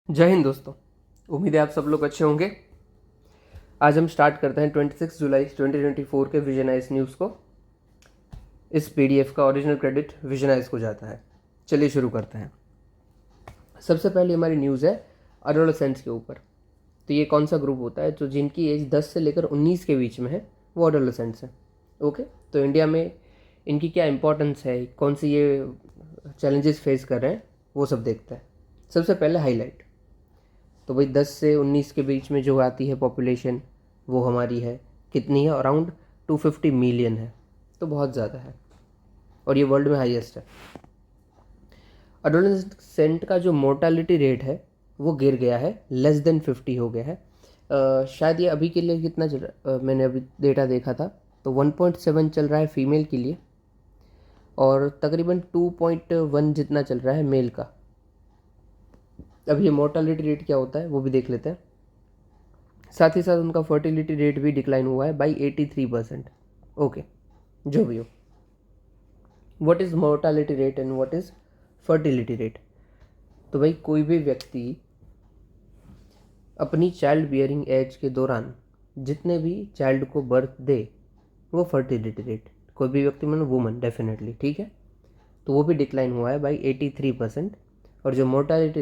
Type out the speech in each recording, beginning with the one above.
जय हिंद दोस्तों। उम्मीद है आप सब लोग अच्छे होंगे। आज हम स्टार्ट करते हैं 26 जुलाई 2024 के विजनाइज न्यूज़ को। इस पीडीएफ का ओरिजिनल क्रेडिट विजनाइज को जाता है। चलिए शुरू करते हैं। सबसे पहले हमारी न्यूज़ है एडोलेसेंट्स के ऊपर। तो ये कौन सा ग्रुप होता है जो जिनकी एज 10 से लेकर 19 के बीच में है, वो एडोलेसेंट्स हैं। ओके, तो इंडिया में इनकी क्या इंपॉर्टेंस है, कौन सी ये चैलेंजेस फेस कर रहे हैं, वो सब देखते हैं। सबसे पहले हाईलाइट, तो भाई 10 से 19 के बीच में जो आती है पॉपुलेशन, वो हमारी है कितनी है, अराउंड 250 मिलियन है। तो बहुत ज़्यादा है और ये वर्ल्ड में हाईएस्ट है। एडोलेसेंट का जो मोर्टालिटी रेट है वो गिर गया है, लेस देन 50 हो गया है। शायद ये अभी के लिए कितना चल रहा है, मैंने अभी डेटा देखा था तो 1.7 चल रहा है फीमेल के लिए और तकरीबन 2.1 जितना चल रहा है मेल का। अब ये मोर्टालिटी रेट क्या होता है वो भी देख लेते हैं। साथ ही साथ उनका फर्टिलिटी रेट भी डिक्लाइन हुआ है बाई 83%। ओके, जो भी हो, what is mortality rate and what is fertility rate. तो भाई कोई भी व्यक्ति अपनी चाइल्ड बियरिंग एज के दौरान जितने भी चाइल्ड को बर्थ दे, वो फर्टिलिटी रेट, कोई भी व्यक्ति मतलब वुमन डेफिनेटली, ठीक है, तो वो भी डिक्लाइन हुआ है बाई 83%। और जो मोर्टालिटी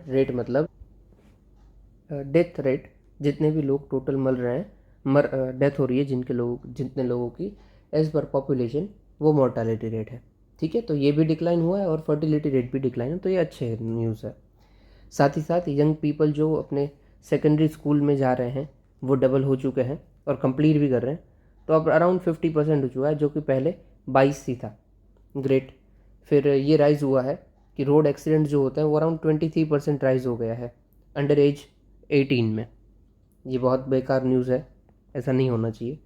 रेट मतलब डेथ रेट, जितने भी लोग टोटल मर रहे हैं, डेथ हो रही है जितने लोगों की एज पर पॉपुलेशन, वो मोर्टालिटी रेट है। ठीक है, तो ये भी डिक्लाइन हुआ है और फर्टिलिटी रेट भी डिक्लाइन है, तो ये अच्छे न्यूज़ है। साथ ही साथ यंग पीपल जो अपने सेकेंडरी स्कूल में जा रहे हैं वो डबल हो चुके हैं और कंप्लीट भी कर रहे हैं, तो अब अराउंड 50% हो चुका है, जो कि पहले 22 ही था। ग्रेट। फिर ये राइज हुआ है कि रोड एक्सीडेंट जो होते हैं वो अराउंड 23% राइज हो गया है अंडर एज 18 में। ये बहुत बेकार न्यूज़ है, ऐसा नहीं होना चाहिए।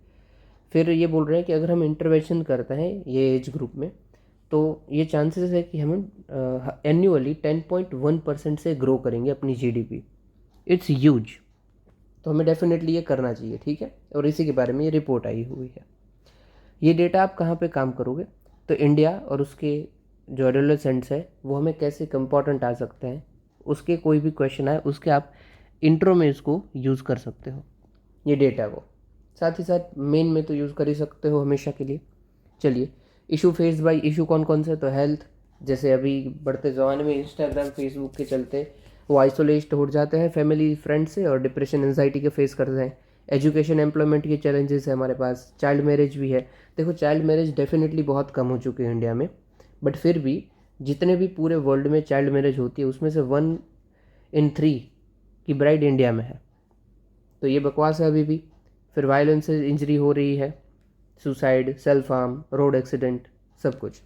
फिर ये बोल रहे हैं कि अगर हम इंटरवेंशन करते हैं ये एज ग्रुप में, तो ये चांसेस है कि हम एन्यूअली 10.1% से ग्रो करेंगे अपनी जीडीपी। It's huge. तो हमें डेफिनेटली ये करना चाहिए, ठीक है, और इसी के बारे में ये रिपोर्ट आई हुई है। ये डेटा आप कहाँ पे काम करोगे, तो इंडिया और उसके जो एडोलेसेंट्स है वो हमें कैसे इम्पॉर्टेंट आ सकते हैं, उसके कोई भी क्वेश्चन आए उसके आप इंट्रो में इसको यूज़ कर सकते हो ये डेटा को। साथ ही साथ मेन में तो यूज़ कर ही सकते हो हमेशा के लिए। चलिए, इशू फेस बाय इशू कौन कौन से, तो हेल्थ, जैसे अभी बढ़ते ज़माने में इंस्टाग्राम फेसबुक के चलते वो आइसोलेट हो जाते हैं फैमिली फ्रेंड से और डिप्रेशन एंजाइटी के फेस करते हैं। एजुकेशन एम्प्लॉयमेंट के चैलेंजेस है हमारे पास, चाइल्ड मैरिज भी है। देखो, चाइल्ड मैरिज डेफिनेटली बहुत कम हो चुकी है इंडिया में, बट फिर भी जितने भी पूरे वर्ल्ड में चाइल्ड मैरिज होती है उसमें से 1 in 3 की ब्राइड इंडिया में है, तो ये बकवास है अभी भी। फिर वायलेंस से इंजरी हो रही है, suicide, self harm, road accident, सब कुछ।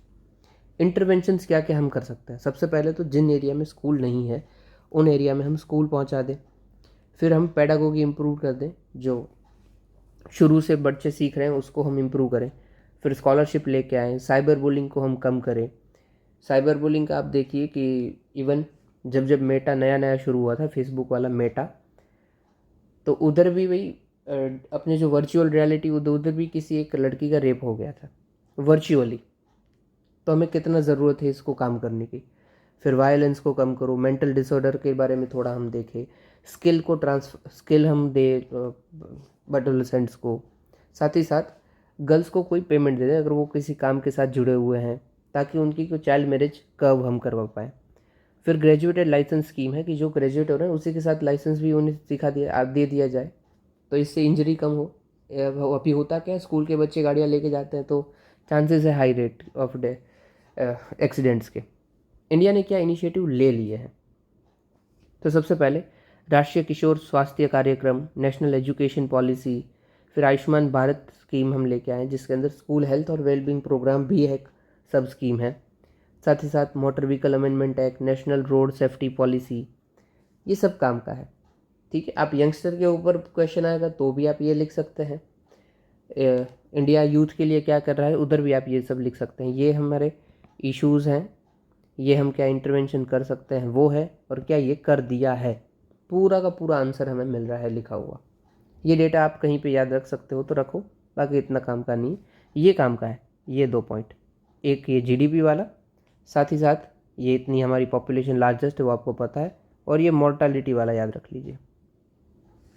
इंटरवेंशंस क्या क्या हम कर सकते हैं, सबसे पहले तो जिन एरिया में स्कूल नहीं है उन एरिया में हम स्कूल पहुंचा दें। फिर हम पेडागोगी इम्प्रूव कर दें, जो शुरू से बच्चे सीख रहे हैं उसको हम इम्प्रूव करें। फिर स्कॉलरशिप लेके आएँ, साइबर बुलिंग को हम कम करें। साइबर बुलिंग का आप देखिए कि इवन जब जब मेटा नया नया शुरू हुआ था, फेसबुक वाला मेटा, तो उधर भी वही अपने जो वर्चुअल रियलिटी, उधर भी किसी एक लड़की का रेप हो गया था वर्चुअली। तो हमें कितना ज़रूरत है इसको काम करने की। फिर वायलेंस को कम करो, मेंटल डिसऑर्डर के बारे में थोड़ा हम देखें, स्किल हम दे एडोलेसेंट्स को। साथ ही साथ गर्ल्स को कोई पेमेंट दे दें अगर वो किसी काम के साथ जुड़े हुए हैं, ताकि उनकी कोई चाइल्ड मैरिज कर्व हम करवा पाएँ। फिर ग्रेजुएटेड लाइसेंस स्कीम है कि जो ग्रेजुएट हो रहे हैं उसी के साथ लाइसेंस भी उन्हें दे दिया जाए, तो इससे इंजरी कम हो। अभी होता क्या है, स्कूल के बच्चे गाड़ियाँ लेके जाते हैं तो चांसेस है high rate of day accidents के। इंडिया ने क्या इनिशिएटिव ले लिए हैं, तो सबसे पहले राष्ट्रीय किशोर स्वास्थ्य कार्यक्रम, नेशनल एजुकेशन पॉलिसी, फिर आयुष्मान भारत स्कीम हम लेके आए जिसके अंदर स्कूल हेल्थ और वेलबींग प्रोग्राम भी एक सब स्कीम है। साथ ही साथ motor vehicle amendment act, national road safety policy, ये सब काम का है। ठीक है, आप यंगस्टर के ऊपर क्वेश्चन आएगा तो भी आप ये लिख सकते हैं, इंडिया यूथ के लिए क्या कर रहा है उधर भी आप ये सब लिख सकते हैं। ये हमारे इश्यूज़ हैं, ये हम क्या इंटरवेंशन कर सकते हैं वो है, और क्या ये कर दिया है, पूरा का पूरा आंसर हमें मिल रहा है लिखा हुआ। ये डेटा आप कहीं पे याद रख सकते हो तो रखो, बाकी इतना काम का नहीं। ये काम का है, ये 2 पॉइंट, एक ये जीडीपी वाला, साथ ही साथ ये इतनी हमारी पॉपुलेशन लार्जेस्ट है वो आपको पता है, और ये मॉर्टालिटी वाला याद रख लीजिए।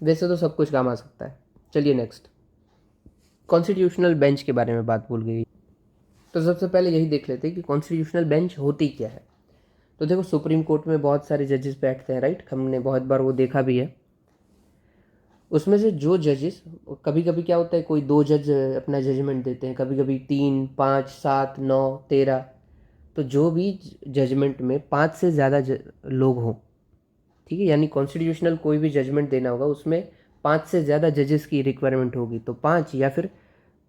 वैसे तो सब कुछ काम आ सकता है। चलिए नेक्स्ट, कॉन्स्टिट्यूशनल बेंच के बारे में बात भूल गई। तो सबसे पहले यही देख लेते हैं कि कॉन्स्टिट्यूशनल बेंच होती क्या है। तो देखो, सुप्रीम कोर्ट में बहुत सारे जजेस बैठते हैं, राइट, हमने बहुत बार वो देखा भी है। उसमें से जो जजेस, कभी कभी क्या होता है, कोई 2 जज अपना जजमेंट देते हैं, कभी कभी 3, 5, 7, 9, 13। तो जो भी जजमेंट में 5 से ज़्यादा लोग हों, ठीक है, यानी कॉन्स्टिट्यूशनल कोई भी जजमेंट देना होगा उसमें 5 से ज़्यादा जजेस की रिक्वायरमेंट होगी। तो 5 या फिर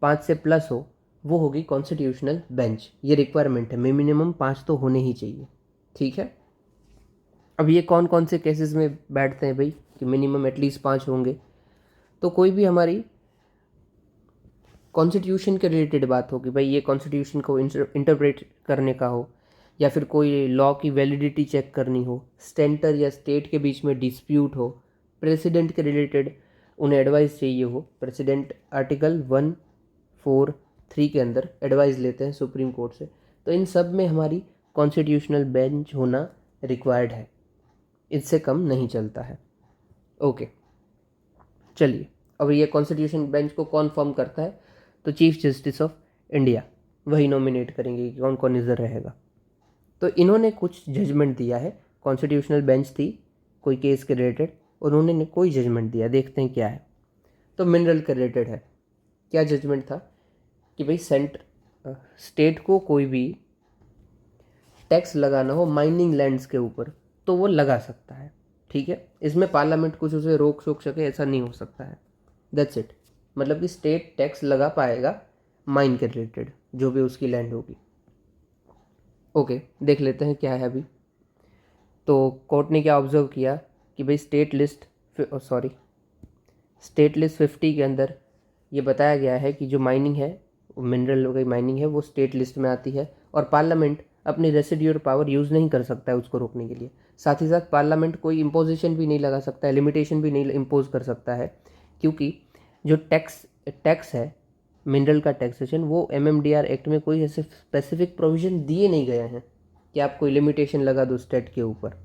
5 से प्लस हो, वो होगी कॉन्स्टिट्यूशनल बेंच। ये रिक्वायरमेंट है, मिनिमम 5 तो होने ही चाहिए, ठीक है। अब ये कौन कौन से केसेस में बैठते हैं भाई कि मिनिमम एटलीस्ट 5 होंगे? तो कोई भी हमारी कॉन्स्टिट्यूशन के रिलेटेड बात हो कि भाई ये कॉन्स्टिट्यूशन को इंटरप्रेट करने का हो, या फिर कोई लॉ की वैलिडिटी चेक करनी हो, सेंटर या स्टेट के बीच में डिस्प्यूट हो, प्रेसिडेंट के रिलेटेड उन्हें एडवाइस चाहिए हो। प्रेसिडेंट आर्टिकल 143 के अंदर एडवाइस लेते हैं सुप्रीम कोर्ट से। तो इन सब में हमारी कॉन्स्टिट्यूशनल बेंच होना रिक्वायर्ड है, इससे कम नहीं चलता है। ओके, चलिए, अब ये कॉन्स्टिट्यूशन बेंच को कौन फॉर्म करता है? तो चीफ जस्टिस ऑफ इंडिया वही नॉमिनेट करेंगे कि कौन कौन इधर रहेगा। तो इन्होंने कुछ जजमेंट दिया है, कॉन्स्टिट्यूशनल बेंच थी कोई केस के रिलेटेड, उन्होंने कोई जजमेंट दिया, देखते हैं क्या है। तो मिनरल के रिलेटेड है। क्या जजमेंट था कि भाई स्टेट को कोई भी टैक्स लगाना हो माइनिंग लैंड्स के ऊपर तो वो लगा सकता है, ठीक है। इसमें पार्लियामेंट कुछ उसे रोक सोक सके ऐसा नहीं हो सकता है। दैट्स इट, मतलब कि स्टेट टैक्स लगा पाएगा माइन के रिलेटेड जो भी उसकी लैंड होगी। ओके, देख लेते हैं क्या है अभी। तो कोर्ट ने क्या ऑब्जर्व किया कि भाई स्टेट लिस्ट 50 के अंदर ये बताया गया है कि जो माइनिंग है, मिनरल की माइनिंग है, वो स्टेट लिस्ट में आती है और पार्लियामेंट अपनी रेसिड्यूअल पावर यूज़ नहीं कर सकता है उसको रोकने के लिए। साथ ही साथ पार्लियामेंट कोई इम्पोजिशन भी नहीं लगा सकता है, लिमिटेशन भी नहीं इम्पोज कर सकता है, क्योंकि जो टैक्स है मिनरल का टैक्सेशन, वो MMDR एक्ट में कोई ऐसे स्पेसिफिक प्रोविज़न दिए नहीं गए हैं कि आप कोई लिमिटेशन लगा दो स्टेट के ऊपर।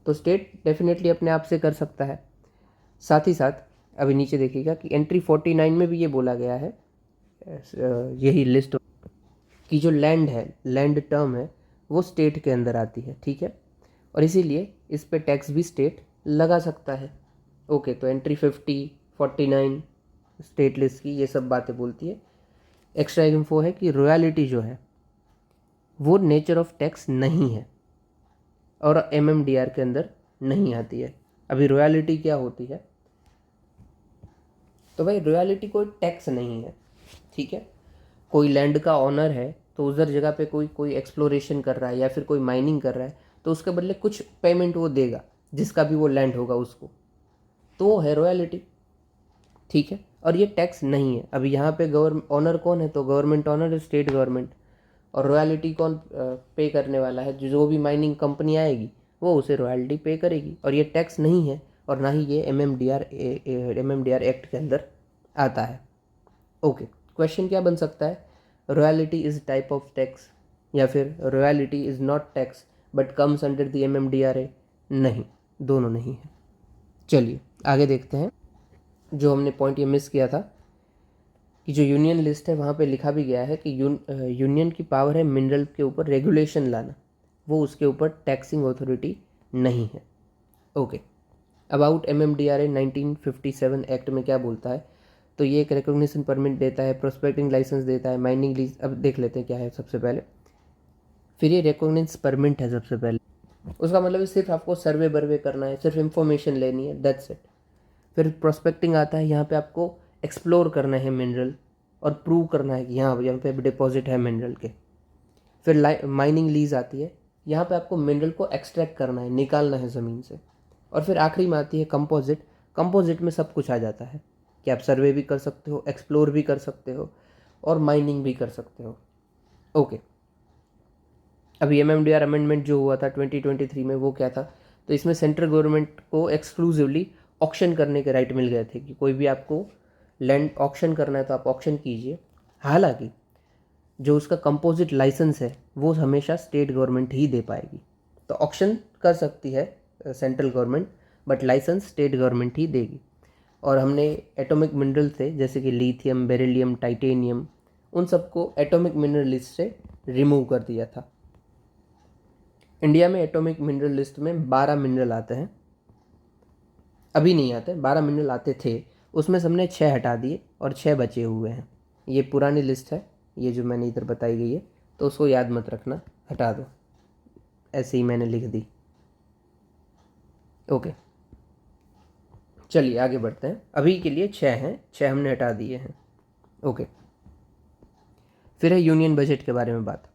तो स्टेट डेफिनेटली अपने आप से कर सकता है। साथ ही साथ अभी नीचे देखिएगा कि एंट्री 49 में भी ये बोला गया है, यही लिस्ट की जो लैंड है, लैंड टर्म है, वो स्टेट के अंदर आती है, ठीक है, और इसीलिए इस पे टैक्स भी स्टेट लगा सकता है। ओके, तो एंट्री 50, 49 स्टेट लिस्ट की ये सब बातें बोलती है। एक्स्ट्रा इन्फो है कि रॉयल्टी जो है वो नेचर ऑफ टैक्स नहीं है और MMDR के अंदर नहीं आती है। अभी रॉयल्टी क्या होती है? तो भाई रॉयल्टी कोई टैक्स नहीं है, ठीक है। कोई लैंड का ऑनर है तो उधर जगह पे कोई एक्सप्लोरेशन कर रहा है या फिर कोई माइनिंग कर रहा है, तो उसके बदले कुछ पेमेंट वो देगा जिसका भी वो लैंड होगा उसको, तो वो है रॉयल्टी, ठीक है। और ये टैक्स नहीं है। अभी यहाँ पे गवर्नमेंट ऑनर कौन है? तो गवर्नमेंट ऑनर है स्टेट गवर्नमेंट। और रॉयल्टी कौन पे करने वाला है? जो भी माइनिंग कंपनी आएगी वो उसे रॉयल्टी पे करेगी, और ये टैक्स नहीं है और ना ही ये MMDR एक्ट के अंदर आता है। ओके, क्वेश्चन क्या बन सकता है? Royalty is type of tax, या फिर royalty is not tax but comes under the MMDRA? नहीं, दोनों नहीं है। चलिए आगे देखते हैं। जो हमने पॉइंट ये मिस किया था कि जो यूनियन लिस्ट है वहाँ पे लिखा भी गया है कि यूनियन की पावर है मिनरल के ऊपर रेगुलेशन लाना, वो उसके ऊपर टैक्सिंग अथॉरिटी नहीं है। ओके, अबाउट MMDRA 1957 एक्ट में क्या बोलता है? तो ये एक रिकॉग्निशन परमिट देता है, प्रोस्पेक्टिंग लाइसेंस देता है, माइनिंग लीज। अब देख लेते हैं क्या है सबसे पहले। फिर ये रिकॉग्निशन परमिट है सबसे पहले, उसका मतलब सिर्फ आपको सर्वे बर्वे करना है, सिर्फ इंफॉर्मेशन लेनी है, दैट्स इट। फिर प्रोस्पेक्टिंग आता है, यहाँ पे आपको एक्सप्लोर करना है मिनरल और प्रूव करना है कि यहाँ पे डिपॉजिट है मिनरल के। फिर माइनिंग लीज आती है, यहाँ पे आपको मिनरल को एक्सट्रैक्ट करना है, निकालना है ज़मीन से। और फिर आखिरी में आती है कंपोजिट। कंपोजिट में सब कुछ आ जाता है कि आप सर्वे भी कर सकते हो, एक्सप्लोर भी कर सकते हो और माइनिंग भी कर सकते हो। ओके, अभी MMDR अमेंडमेंट जो हुआ था 2023 में, वो क्या था? तो इसमें सेंट्रल गवर्नमेंट को एक्सक्लूसिवली ऑक्शन करने के राइट मिल गए थे कि कोई भी आपको लैंड ऑक्शन करना है तो आप ऑक्शन कीजिए। हालांकि जो उसका कंपोजिट लाइसेंस है वो हमेशा स्टेट गवर्नमेंट ही दे पाएगी। तो ऑक्शन कर सकती है central government, but license state government ही देगी। और हमने एटॉमिक मिनरल से जैसे कि लिथियम, बेरिलियम, टाइटेनियम, उन सबको एटॉमिक मिनरल लिस्ट से रिमूव कर दिया था। इंडिया में एटॉमिक मिनरल लिस्ट में 12 मिनरल आते हैं, अभी नहीं आते, 12 मिनरल आते थे, उसमें से हमने 6 हटा दिए और 6 बचे हुए हैं। ये पुरानी लिस्ट है, ये जो मैंने इधर बताई गई है, तो उसको याद मत रखना, हटा दो, ऐसे ही मैंने लिख दी। ओके, चलिए आगे बढ़ते हैं। अभी के लिए 6 हैं, 6 हमने हटा दिए हैं। ओके, फिर है यूनियन बजट के बारे में बात।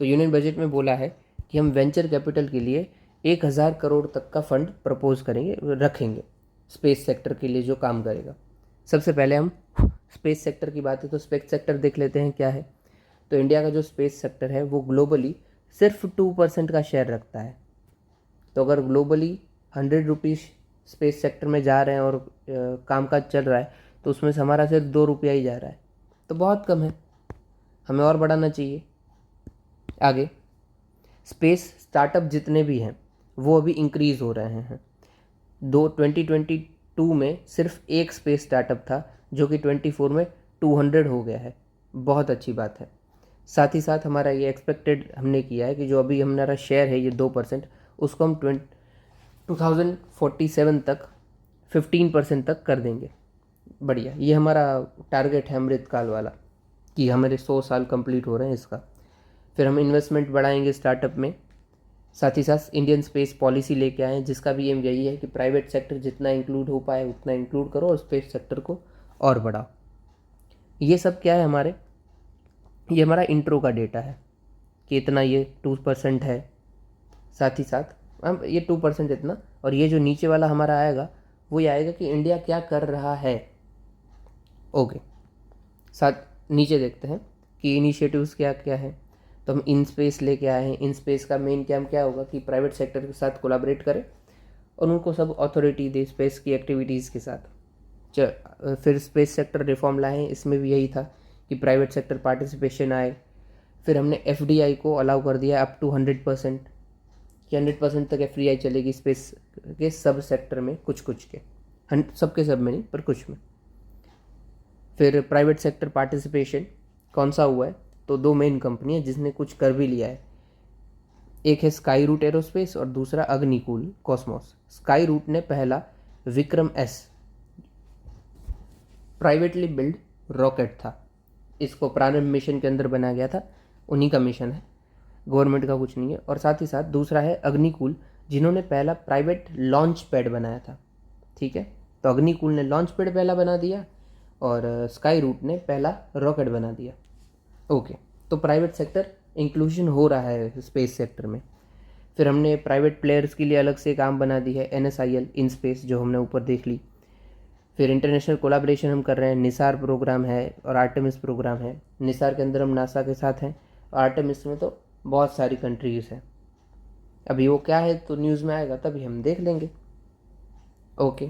तो यूनियन बजट में बोला है कि हम वेंचर कैपिटल के लिए 1000 करोड़ तक का फंड प्रपोज करेंगे, रखेंगे स्पेस सेक्टर के लिए जो काम करेगा। सबसे पहले हम स्पेस सेक्टर की बात है तो स्पेस सेक्टर देख लेते हैं क्या है। तो इंडिया का जो स्पेस सेक्टर है वो ग्लोबली सिर्फ 2% का शेयर रखता है। तो अगर ग्लोबली 100 रुपीज़ स्पेस सेक्टर में जा रहे हैं और कामकाज चल रहा है तो उसमें से हमारा सिर्फ 2 रुपया ही जा रहा है, तो बहुत कम है, हमें और बढ़ाना चाहिए। आगे स्पेस स्टार्टअप जितने भी हैं वो अभी इंक्रीज़ हो रहे हैं। 2022 में सिर्फ एक स्पेस स्टार्टअप था जो कि 24 में 200 हो गया है, बहुत अच्छी बात है। साथ ही साथ हमारा ये एक्सपेक्टेड हमने किया है कि जो अभी हमारा शेयर है ये 2%, उसको हम 2047 तक 15% तक कर देंगे। बढ़िया, ये हमारा टारगेट है अमृतकाल वाला कि हमारे 100 साल कंप्लीट हो रहे हैं इसका। फिर हम इन्वेस्टमेंट बढ़ाएंगे स्टार्टअप में। साथ ही साथ इंडियन स्पेस पॉलिसी लेके आए हैं जिसका भी एम यही है कि प्राइवेट सेक्टर जितना इंक्लूड हो पाए उतना इंक्लूड करो और स्पेस सेक्टर को और बढ़ाओ। ये सब क्या है हमारे, ये हमारा इंट्रो का डेटा है कि इतना ये 2% है। साथ ही साथ हम ये 2% इतना, और ये जो नीचे वाला हमारा आएगा वो ये आएगा कि इंडिया क्या कर रहा है। ओके, साथ नीचे देखते हैं कि इनिशिएटिव्स क्या क्या है। तो हम इन स्पेस लेके आए हैं। इन स्पेस का मेन काम क्या होगा कि प्राइवेट सेक्टर के साथ कोलैबोरेट करें और उनको सब अथॉरिटी दे स्पेस की एक्टिविटीज़ के साथ। फिर स्पेस सेक्टर रिफॉर्म लाए हैं, इसमें भी यही था कि प्राइवेट सेक्टर पार्टिसिपेशन आए। फिर हमने एफडीआई को अलाउ कर दिया अप टू 100%, कि 100% तक एफडीआई चलेगी स्पेस के सब सेक्टर में, कुछ कुछ के, सबके सब में नहीं पर कुछ में। फिर प्राइवेट सेक्टर पार्टिसिपेशन कौन सा हुआ है, तो 2 मेन कंपनी है जिसने कुछ कर भी लिया है। एक है स्काई रूट एरोस्पेस और दूसरा अग्निकूल कॉस्मोस। स्काई रूट ने पहला Vikram S privately build rocket था, इसको प्रारंभ मिशन के अंदर बनाया गया था, उन्हीं का मिशन है, गवर्नमेंट का कुछ नहीं है। और साथ ही साथ दूसरा है अग्निकूल, जिन्होंने पहला प्राइवेट लॉन्च पैड बनाया था। ठीक है, तो अग्निकूल ने लॉन्च पैड पहला बना दिया और स्काई रूट ने पहला रॉकेट बना दिया। ओके, तो प्राइवेट सेक्टर इंक्लूजन हो रहा है स्पेस सेक्टर में। फिर हमने प्राइवेट प्लेयर्स के लिए अलग से काम बना दी है, NSIL इन स्पेस, जो हमने ऊपर देख ली। फिर इंटरनेशनल कोलैबोरेशन हम कर रहे हैं, निसार प्रोग्राम है और आर्टेमिस प्रोग्राम है। निसार के अंदर हम नासा के साथ हैं और आर्टेमिस में तो बहुत सारी कंट्रीज़ हैं। अभी वो क्या है तो न्यूज़ में आएगा तभी हम देख लेंगे। ओके,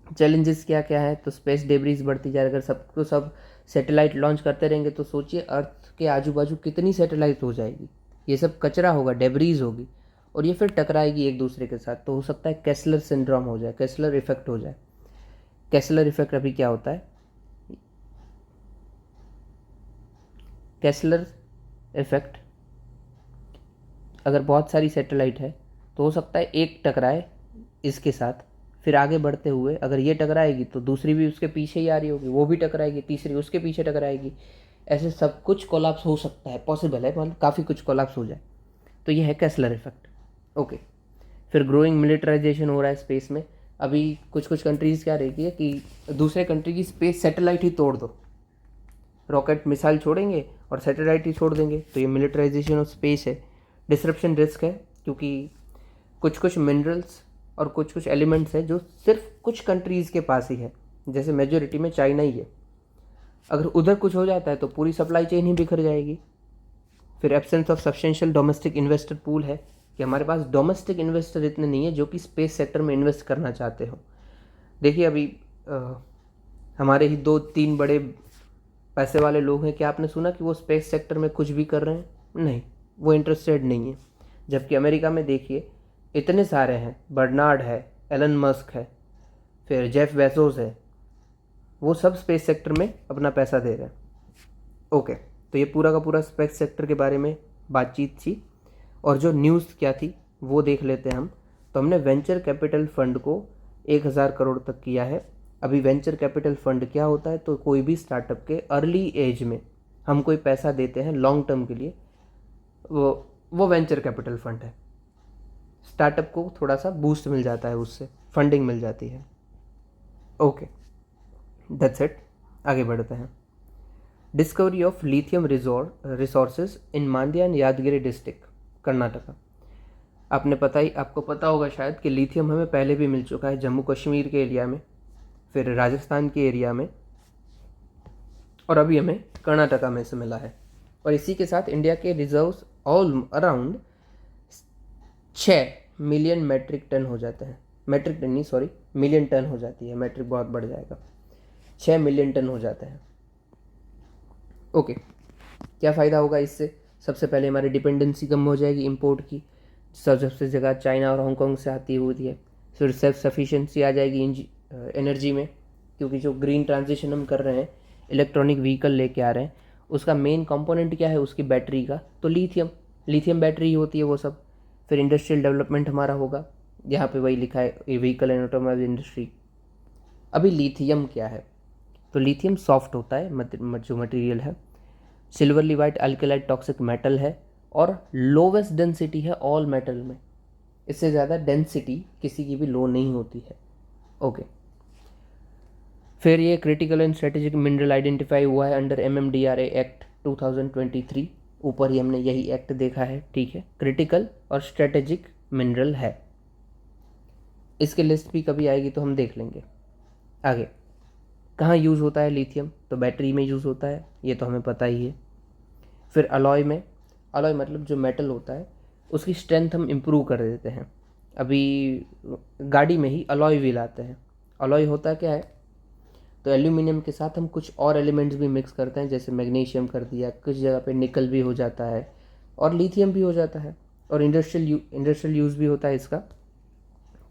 चैलेंजेस क्या क्या है, तो स्पेस डेब्रीज बढ़ती जा रही है। अगर सबको सब सैटेलाइट लॉन्च करते रहेंगे तो सोचिए अर्थ के आजू बाजू कितनी सैटेलाइट हो जाएगी, ये सब कचरा होगा, डेब्रीज होगी और ये फिर टकराएगी एक दूसरे के साथ, तो हो सकता है केसलर सिंड्रोम हो जाए, केसलर इफेक्ट हो जाए। केसलर इफेक्ट अभी क्या होता है, केसलर इफेक्ट, अगर बहुत सारी सैटेलाइट है तो हो सकता है एक टकराए इसके साथ, फिर आगे बढ़ते हुए अगर ये टकराएगी तो दूसरी भी उसके पीछे ही आ रही होगी, वो भी टकराएगी, तीसरी उसके पीछे टकराएगी, ऐसे सब कुछ कोलैप्स हो सकता है, पॉसिबल है, मतलब काफ़ी कुछ कोलैप्स हो जाए, तो ये है केसलर इफेक्ट। ओके, फिर ग्रोइंग मिलिटराइजेशन हो रहा है स्पेस में। अभी कुछ कुछ कंट्रीज़ क्या रहती है कि दूसरे कंट्री की स्पेस सैटेलाइट ही तोड़ दो, रॉकेट मिसाइल छोड़ेंगे और सैटेलाइट ही छोड़ देंगे, तो ये मिलिटराइजेशन ऑफ स्पेस है। डिसरप्शन रिस्क है क्योंकि कुछ कुछ मिनरल्स और कुछ कुछ एलिमेंट्स हैं जो सिर्फ कुछ कंट्रीज़ के पास ही है, जैसे मेजोरिटी में चाइना ही है, अगर उधर कुछ हो जाता है तो पूरी सप्लाई चेन ही बिखर जाएगी। फिर absence of substantial domestic investor pool है कि हमारे पास डोमेस्टिक इन्वेस्टर इतने नहीं है जो कि स्पेस सेक्टर में इन्वेस्ट करना चाहते हो। देखिए अभी हमारे ही 2-3 बड़े पैसे वाले लोग हैं, क्या आपने सुना कि वो स्पेस सेक्टर में कुछ भी कर रहे हैं? नहीं, वो इंटरेस्टेड नहीं है। जबकि अमेरिका में देखिए इतने सारे हैं, बर्नार्ड है, एलन मस्क है, फिर जेफ बेजोस है, वो सब स्पेस सेक्टर में अपना पैसा दे रहे हैं। ओके, तो ये पूरा का पूरा स्पेस सेक्टर के बारे में बातचीत थी। और जो न्यूज़ क्या थी वो देख लेते हैं हम। तो हमने वेंचर कैपिटल फंड को 1000 करोड़ तक किया है। अभी वेंचर कैपिटल फंड क्या होता है, तो कोई भी स्टार्टअप के अर्ली एज में हम कोई पैसा देते हैं लॉन्ग टर्म के लिए, वो वेंचर कैपिटल फंड है। स्टार्टअप को थोड़ा सा बूस्ट मिल जाता है, उससे फंडिंग मिल जाती है। Okay, that's it. आगे बढ़ते हैं। Discovery of lithium resources in Mandya and Yadagiri district, Karnataka. आपको पता होगा शायद कि लिथियम हमें पहले भी मिल चुका है जम्मू कश्मीर के एरिया में, फिर राजस्थान के एरिया में, और अभी हमें कर्नाटका में से मिला है। और इसी के साथ इंडिया के reserves all around 6 million metric ton हो जाते हैं। मेट्रिक टन नहीं, सॉरी, मिलियन टन हो जाती है, मेट्रिक बहुत बढ़ जाएगा, 6 मिलियन टन हो जाते हैं। ओके, क्या फ़ायदा होगा इससे? सबसे पहले हमारी डिपेंडेंसी कम हो जाएगी इंपोर्ट की, सबसे जगह चाइना और हांगकांग से आती होती है। फिर सेल्फ सफिशिएंसी आ जाएगी एनर्जी में, क्योंकि जो ग्रीन ट्रांजिशन हम कर रहे हैं, इलेक्ट्रॉनिक व्हीकल लेके आ रहे हैं, उसका मेन कंपोनेंट क्या है उसकी बैटरी का, तो लिथियम बैटरी ही होती है वो सब। फिर इंडस्ट्रियल डेवलपमेंट हमारा होगा, यहाँ पे वही लिखा है, व्हीकल एंड ऑटोमोबाइल इंडस्ट्री। अभी लिथियम क्या है, तो लिथियम सॉफ्ट होता है, जो मटेरियल है, सिल्वरली वाइट अल्कलाइट टॉक्सिक मेटल है, और लोवेस्ट डेंसिटी है ऑल मेटल में। इससे ज़्यादा डेंसिटी किसी की भी लो नहीं होती है। ओके, फिर ये critical and strategic mineral identify हुआ है अंडर MMDRA एक्ट 2023। ऊपर ही हमने यही एक्ट देखा है, ठीक है। क्रिटिकल और स्ट्रेटेजिक मिनरल है, इसके लिस्ट भी कभी आएगी तो हम देख लेंगे। आगे, कहाँ यूज़ होता है लिथियम, तो बैटरी में यूज़ होता है, ये तो हमें पता ही है। फिर अलॉय में, अलॉय मतलब जो मेटल होता है उसकी स्ट्रेंथ हम इम्प्रूव कर देते हैं। अभी गाड़ी में ही अलॉय व्हील आते हैं। अलॉय होता क्या है, तो एल्यूमिनियम के साथ हम कुछ और एलिमेंट्स भी मिक्स करते हैं, जैसे मैग्नीशियम कर दिया, कुछ जगह पे निकल भी हो जाता है और लिथियम भी हो जाता है। और इंडस्ट्रियल यूज़ भी होता है इसका,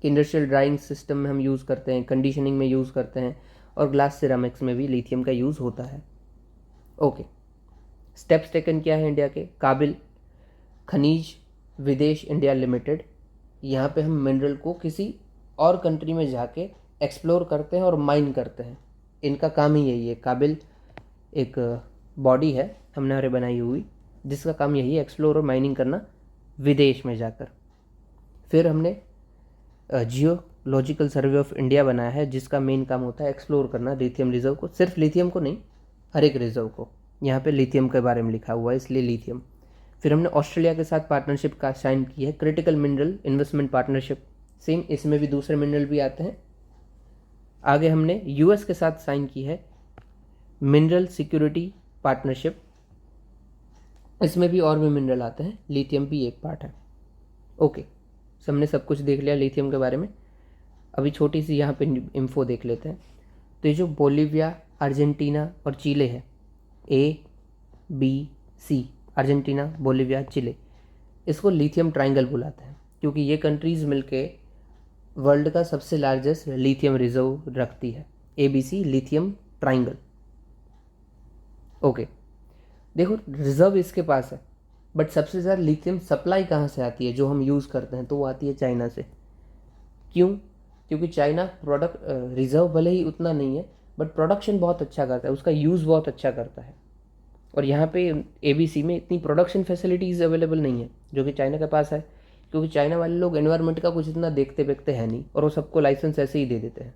कि इंडस्ट्रियल ड्राइंग सिस्टम में हम यूज़ करते हैं, कंडीशनिंग में यूज़ करते हैं, और ग्लास सिरामिक्स में भी लिथियम का यूज़ होता है। ओके, स्टेप्स टेकन क्या है इंडिया के? काबिल खनिज विदेश इंडिया लिमिटेड, यहाँ पे हम मिनरल को किसी और कंट्री में जाके एक्सप्लोर करते हैं और माइन करते हैं। इनका काम ही यही है। काबिल एक बॉडी है हमने बनाई हुई, जिसका काम यही है, एक्सप्लोर और माइनिंग करना विदेश में जाकर। फिर हमने जियोलॉजिकल सर्वे ऑफ इंडिया बनाया है, जिसका मेन काम होता है एक्सप्लोर करना लिथियम रिजर्व को, सिर्फ लिथियम को नहीं, हर एक रिजर्व को। यहाँ पे लिथियम के बारे में लिखा हुआ है, इसलिए लिथियम। फिर हमने ऑस्ट्रेलिया के साथ पार्टनरशिप का साइन की है, critical mineral investment partnership, same इसमें भी दूसरे मिनरल भी आते हैं। आगे हमने यूएस के साथ साइन की है मिनरल सिक्योरिटी पार्टनरशिप, इसमें भी और भी मिनरल आते हैं, लिथियम भी एक पार्ट है। ओके, हमने सब कुछ देख लिया लिथियम के बारे में। अभी छोटी सी यहाँ पे इन्फो देख लेते हैं। तो ये जो बोलीविया, अर्जेंटीना और चिले है, ABC, अर्जेंटीना, बोलीविया, चिले, इसको लिथियम ट्राइंगल बुलाते हैं, क्योंकि ये कंट्रीज़ मिलके वर्ल्ड का सबसे लार्जेस्ट लिथियम रिजर्व रखती है। ABC lithium triangle. ओके, देखो रिजर्व इसके पास है, बट सबसे ज़्यादा लिथियम सप्लाई कहाँ से आती है जो हम यूज़ करते हैं, तो वो आती है चाइना से। क्यों? क्योंकि चाइना प्रोडक्ट रिजर्व भले ही उतना नहीं है, बट प्रोडक्शन बहुत अच्छा करता है, उसका यूज़ बहुत अच्छा करता है। और यहाँ पे ABC में इतनी प्रोडक्शन फैसिलिटीज़ अवेलेबल नहीं है जो कि चाइना के पास है, क्योंकि चाइना वाले लोग एनवायरनमेंट का कुछ इतना देखते वेखते हैं नहीं, और वो सबको लाइसेंस ऐसे ही दे देते हैं।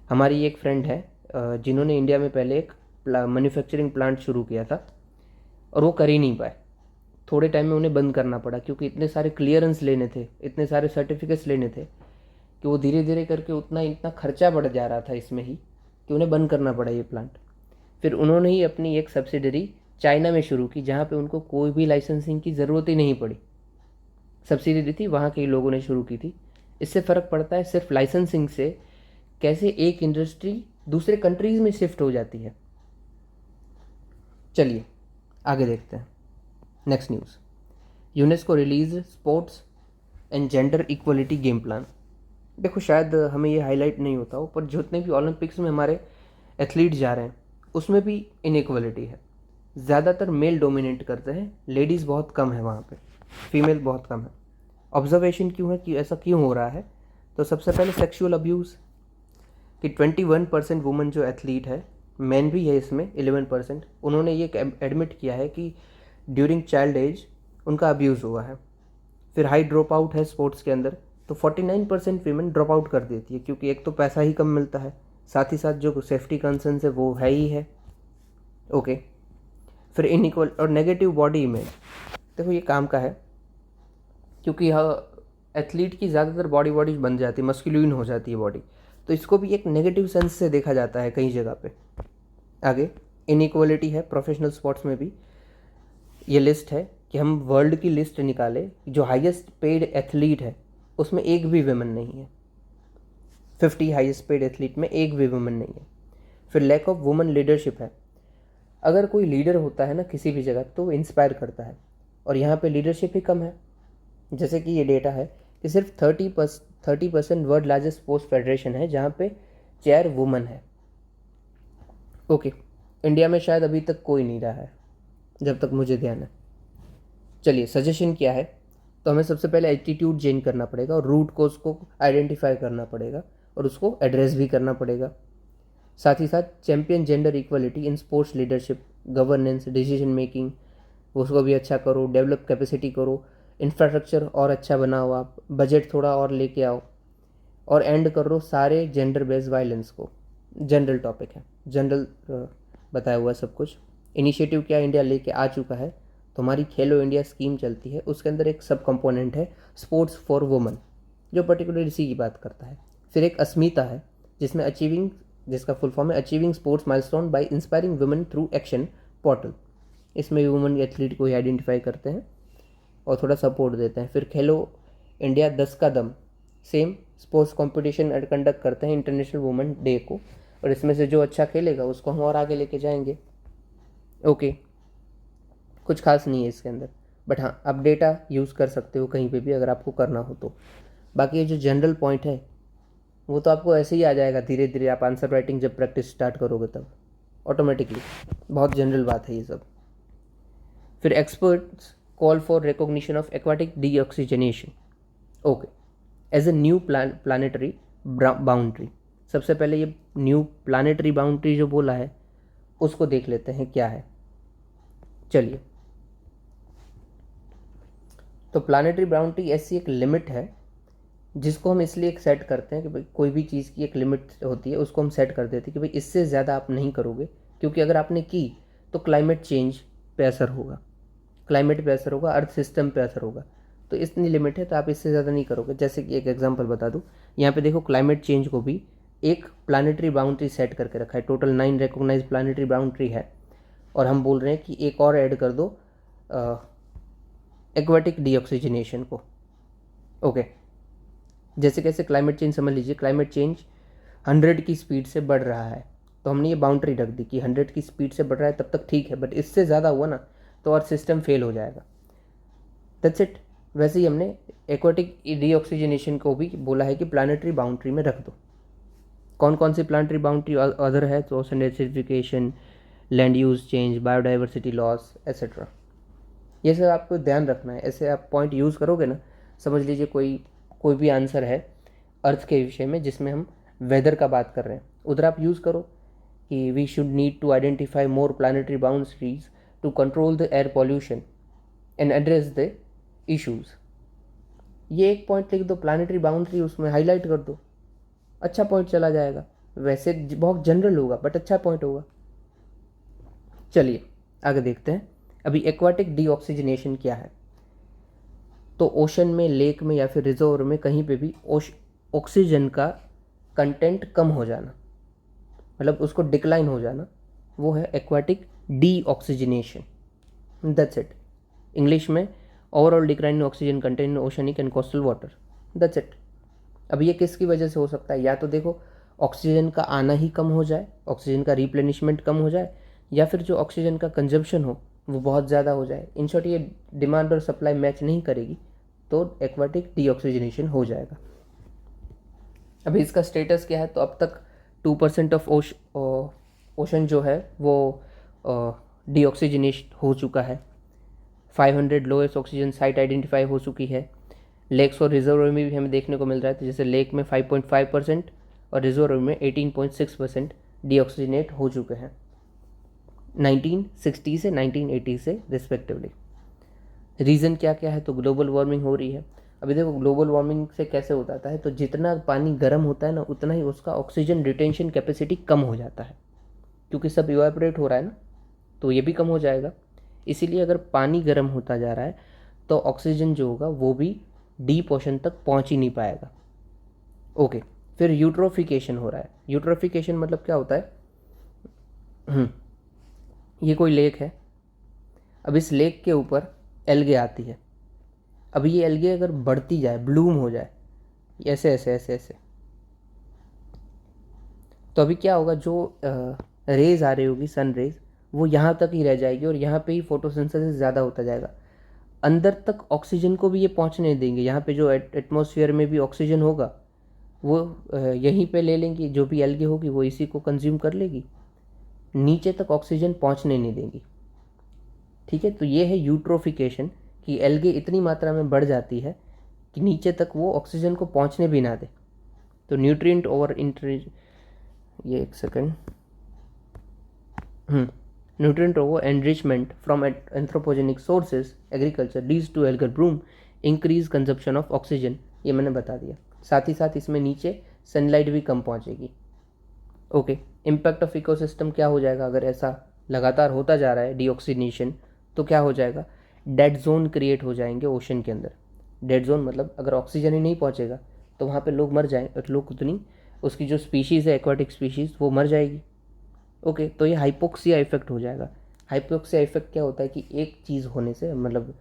हमारी एक फ्रेंड है जिन्होंने इंडिया में पहले एक मैन्युफैक्चरिंग प्लांट शुरू किया था, और वो कर ही नहीं पाए। थोड़े टाइम में उन्हें बंद करना पड़ा, क्योंकि इतने सारे क्लियरेंस लेने थे, इतने सारे सर्टिफिकेट्स लेने थे, कि वो धीरे धीरे करके इतना खर्चा बढ़ जा रहा था इसमें ही, कि उन्हें बंद करना पड़ा ये प्लांट। फिर उन्होंने ही अपनी एक सब्सिडरी चाइना में शुरू की, जहाँ पे उनको कोई भी लाइसेंसिंग की ज़रूरत ही नहीं पड़ी, सब्सिडरी थी, वहाँ के लोगों ने शुरू की थी। इससे फ़र्क पड़ता है सिर्फ लाइसेंसिंग से, कैसे एक इंडस्ट्री दूसरे कंट्रीज़ में शिफ्ट हो जाती है। चलिए आगे देखते हैं। Next news, UNESCO release sports and gender equality game plan. देखो शायद हमें ये हाईलाइट नहीं होता हो, पर जितने भी ओलंपिक्स में हमारे एथलीट जा रहे हैं उसमें भी इनइक्वलिटी है। ज़्यादातर मेल डोमिनेट करते हैं, लेडीज़ बहुत कम है वहाँ पे, फीमेल बहुत कम है। ऑब्जर्वेशन क्यों है कि ऐसा क्यों हो रहा है? तो सबसे पहले सेक्सुअल अब्यूज़, कि 21% वुमेन जो एथलीट है, मैन भी है इसमें 11%, उन्होंने ये एडमिट किया है कि ड्यूरिंग चाइल्ड एज उनका अब्यूज़ हुआ है। फिर हाई ड्रॉप आउट है स्पोर्ट्स के अंदर, तो 49% वीमेन ड्रॉप आउट कर देती है, क्योंकि एक तो पैसा ही कम मिलता है, साथ ही साथ जो सेफ्टी कंसर्न्स है वो है ही है। ओके। फिर इनइक्वल और नेगेटिव बॉडी इमेज, देखो ये काम का है, क्योंकि यह एथलीट की ज़्यादातर बॉडी बन जाती है, मस्कुलिन हो जाती है बॉडी, तो इसको भी एक नेगेटिव सेंस से देखा जाता है कई जगह पे। आगे इनइक्वलिटी है प्रोफेशनल स्पोर्ट्स में भी। ये लिस्ट है कि हम वर्ल्ड की लिस्ट निकाले, जो हाईएस्ट पेड एथलीट है उसमें एक भी वुमेन नहीं है। 50 हाईएस्ट पेड एथलीट में एक भी वुमेन नहीं है। फिर लैक ऑफ वुमेन लीडरशिप है। अगर कोई लीडर होता है ना किसी भी जगह, तो वो इंस्पायर करता है, और यहाँ पे लीडरशिप ही कम है। जैसे कि ये डेटा है कि सिर्फ 30% वर्ल्ड लार्जेस्ट स्पोर्ट्स फेडरेशन है जहाँ पे चेयर वुमन है। ओके। इंडिया में शायद अभी तक कोई नहीं रहा है जब तक मुझे ध्यान है। चलिए सजेशन क्या है, तो हमें सबसे पहले एटीट्यूड चेंज करना पड़ेगा, और रूट कोज को आइडेंटिफाई करना पड़ेगा, और उसको एड्रेस भी करना पड़ेगा। साथ ही साथ champion gender equality in sports leadership, governance, decision making, उसको भी अच्छा करो, डेवलप कैपेसिटी करो, इंफ्रास्ट्रक्चर और अच्छा बनाओ, आप बजट थोड़ा और लेके आओ, और एंड करो सारे जेंडर बेस्ड वायलेंस को। जनरल टॉपिक है, जनरल बताया हुआ सब कुछ। इनिशिएटिव क्या इंडिया लेके आ चुका है, तो हमारी खेलो इंडिया स्कीम चलती है, उसके अंदर एक सब कंपोनेंट है स्पोर्ट्स फॉर वुमेन, जो पर्टिकुलर इसी की बात करता है। फिर एक अस्मिता है जिसमें अचीविंग, जिसका फुल फॉर्म है achieving sports milestone by inspiring women through action portal. इसमें वुमेन एथलीट को ही आइडेंटिफाई करते हैं और थोड़ा सपोर्ट देते हैं। फिर खेलो इंडिया 10 का दम, सेम स्पोर्ट्स कंपटीशन कंडक्ट करते हैं इंटरनेशनल वुमेन डे को, और इसमें से जो अच्छा खेलेगा उसको हम और आगे लेके जाएंगे। ओके। कुछ खास नहीं है इसके अंदर, बट हाँ आप डेटा यूज़ कर सकते हो कहीं पे भी अगर आपको करना हो तो। बाकी ये जो जनरल पॉइंट है वो तो आपको ऐसे ही आ जाएगा धीरे धीरे, आप आंसर राइटिंग जब प्रैक्टिस स्टार्ट करोगे तब ऑटोमेटिकली। बहुत जनरल बात है ये सब। फिर experts call for recognition of aquatic deoxygenation, okay, as a new planetary boundary. सबसे पहले ये न्यू प्लानिटरी बाउंड्री जो बोला है उसको देख लेते हैं क्या है। चलिए, तो प्लानिटरी बाउंड्री ऐसी एक लिमिट है जिसको हम इसलिए एक सेट करते हैं कि भाई कोई भी चीज़ की एक लिमिट होती है, उसको हम सेट कर देते हैं कि भाई इससे ज़्यादा आप नहीं करोगे, क्योंकि अगर आपने की तो क्लाइमेट चेंज पे असर होगा, क्लाइमेट पे असर होगा, अर्थ सिस्टम पे असर होगा। तो इतनी लिमिट है तो आप इससे ज़्यादा नहीं करोगे। जैसे कि एक एग्जांपल बता दूँ, यहाँ पे देखो क्लाइमेट चेंज को भी एक प्लानिटरी बाउंड्री सेट करके रखा है। टोटल 9 रिकॉग्नाइज प्लानिटरी बाउंड्री है, और हम बोल रहे हैं कि एक और ऐड कर दो एक्वाटिक डीऑक्सीजनेशन को। ओके। जैसे कैसे क्लाइमेट चेंज समझ लीजिए, क्लाइमेट चेंज 100 की स्पीड से बढ़ रहा है, तो हमने ये बाउंड्री रख दी कि 100 की स्पीड से बढ़ रहा है तब तक ठीक है, बट इससे ज़्यादा हुआ ना तो और सिस्टम फेल हो जाएगा। That's it. वैसे ही हमने एक्वाटिक डीऑक्सीजनेशन को भी बोला है कि प्लानिटरी बाउंड्री में रख दो। कौन कौन सी प्लानिटरी बाउंड्री अदर है, तो ocean acidification, land use change, biodiversity loss etcetera. ये सब आपको ध्यान रखना है। ऐसे आप पॉइंट यूज़ करोगे ना, समझ लीजिए कोई भी आंसर है अर्थ के विषय में जिसमें हम वेदर का बात कर रहे हैं, उधर आप यूज़ करो कि we should need to identify more planetary boundaries to control the air pollution and address the issues. ये एक पॉइंट लिख दो, प्लानिटरी बाउंड्री, उसमें हाईलाइट कर दो, अच्छा पॉइंट चला जाएगा। वैसे बहुत जनरल होगा बट अच्छा पॉइंट होगा। चलिए आगे देखते हैं। अभी एक्वाटिक डीऑक्सीजनेशन क्या है, तो ओशन में, लेक में या फिर रिजर्वर में कहीं पे भी ऑक्सीजन का कंटेंट कम हो जाना, मतलब उसको डिक्लाइन हो जाना, वो है aquatic deoxygenation. That's it. English में overall decline in oxygen content in oceanic and coastal water. That's it. अब ये किसकी वजह से हो सकता है, या तो देखो ऑक्सीजन का आना ही कम हो जाए, ऑक्सीजन का रिप्लेनिशमेंट कम हो जाए, या फिर जो ऑक्सीजन का कंजप्शन हो वो बहुत ज़्यादा हो जाए। इन शॉर्ट ये डिमांड और सप्लाई मैच नहीं करेगी, तो एक्वाटिक डीऑक्सीजनेशन हो जाएगा। अभी इसका स्टेटस क्या है, तो अब तक 2% ऑफ ओशन जो है वो डीऑक्सीजनेट हो चुका है। 500 लोएस्ट ऑक्सीजन साइट आइडेंटिफाई हो चुकी है। लेक्स और रिजर्वर में भी हमें देखने को मिल रहा है, तो जैसे लेक में 5.5% और रिजर्वर में 18.6% डीऑक्सीजनेट हो चुके हैं 1960 से 1980 से रिस्पेक्टिवली। रीज़न क्या क्या है, तो ग्लोबल वार्मिंग हो रही है। अभी देखो ग्लोबल वार्मिंग से कैसे होता है, तो जितना पानी गर्म होता है ना उतना ही उसका ऑक्सीजन रिटेंशन कैपेसिटी कम हो जाता है, क्योंकि सब इवापोरेट हो रहा है ना, तो ये भी कम हो जाएगा। इसीलिए अगर पानी गर्म होता जा रहा है तो ऑक्सीजन जो होगा वो भी डीप ओशन तक पहुंच ही नहीं पाएगा। ओके, फिर यूट्रोफिकेशन हो रहा है। यूट्रोफिकेशन मतलब क्या होता है, ये कोई लेक है, अब इस लेक के ऊपर एल्गे आती है। अब ये एल्गे अगर बढ़ती जाए, ब्लूम हो जाए ऐसे ऐसे ऐसे ऐसे, तो अभी क्या होगा, जो रेज आ रही होगी सन रेज वो यहाँ तक ही रह जाएगी और यहाँ पे ही फोटोसिंथेसिस ज़्यादा होता जाएगा। अंदर तक ऑक्सीजन को भी ये पहुँचने देंगे। यहाँ पे जो एटमॉस्फेयर में भी ऑक्सीजन होगा वो यहीं पे ले लेंगी, जो भी एल्गे होगी वो इसी को कंज्यूम कर लेगी, नीचे तक ऑक्सीजन पहुँचने नहीं देंगी। ठीक है, तो ये है यूट्रोफिकेशन, कि एल्गे इतनी मात्रा में बढ़ जाती है कि नीचे तक वो ऑक्सीजन को पहुँचने भी ना दे। तो न्यूट्रिएंट ओवर ये एक second, nutrient over enrichment from anthropogenic sources agriculture leads to algal bloom, increase consumption of oxygen, ये मैंने बता दिया। साथ ही साथ इसमें नीचे सनलाइट भी कम पहुंचेगी। ओके, इम्पैक्ट ऑफ इकोसिस्टम क्या हो जाएगा, अगर ऐसा लगातार होता जा रहा है डीऑक्सीजनेशन, तो क्या हो जाएगा, डेड जोन क्रिएट हो जाएंगे ओशन के अंदर। डेड जोन मतलब अगर ऑक्सीजन ही नहीं पहुंचेगा तो वहाँ पे लोग मर जाएंगे, लोग उतनी उसकी जो स्पीशीज़ है एक्वाटिक स्पीशीज़ वो मर जाएगी। ओके, तो ये हाइपोक्सिया इफेक्ट हो जाएगा। हाइपोक्सिया इफेक्ट क्या होता है कि एक चीज़ होने से, मतलब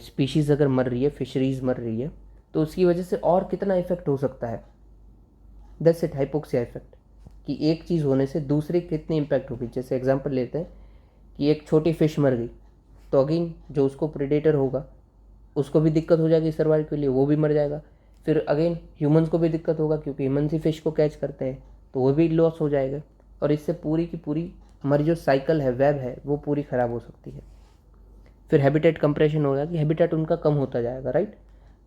स्पीशीज़ अगर मर रही है, फिशरीज मर रही है, तो उसकी वजह से और कितना इफेक्ट हो सकता है, दैट्स इट हाइपोक्सिया इफेक्ट, कि एक चीज़ होने से दूसरी कितनी इम्पैक्ट होगी। जैसे एग्जांपल लेते हैं कि एक छोटी फिश मर गई, तो अगेन जो उसको प्रेडेटर होगा उसको भी दिक्कत हो जाएगी सर्वाइव के लिए, वो भी मर जाएगा। फिर अगेन ह्यूमंस को भी दिक्कत होगा, क्योंकि ह्यूमंस ही फिश को कैच करते हैं, तो वो भी लॉस हो जाएगा। और इससे पूरी की पूरी हमारी जो साइकिल है, वेब है, वो पूरी ख़राब हो सकती है। फिर हैबिटेट कंप्रेशन होगा, कि हैबिटेट उनका कम होता जाएगा, राइट।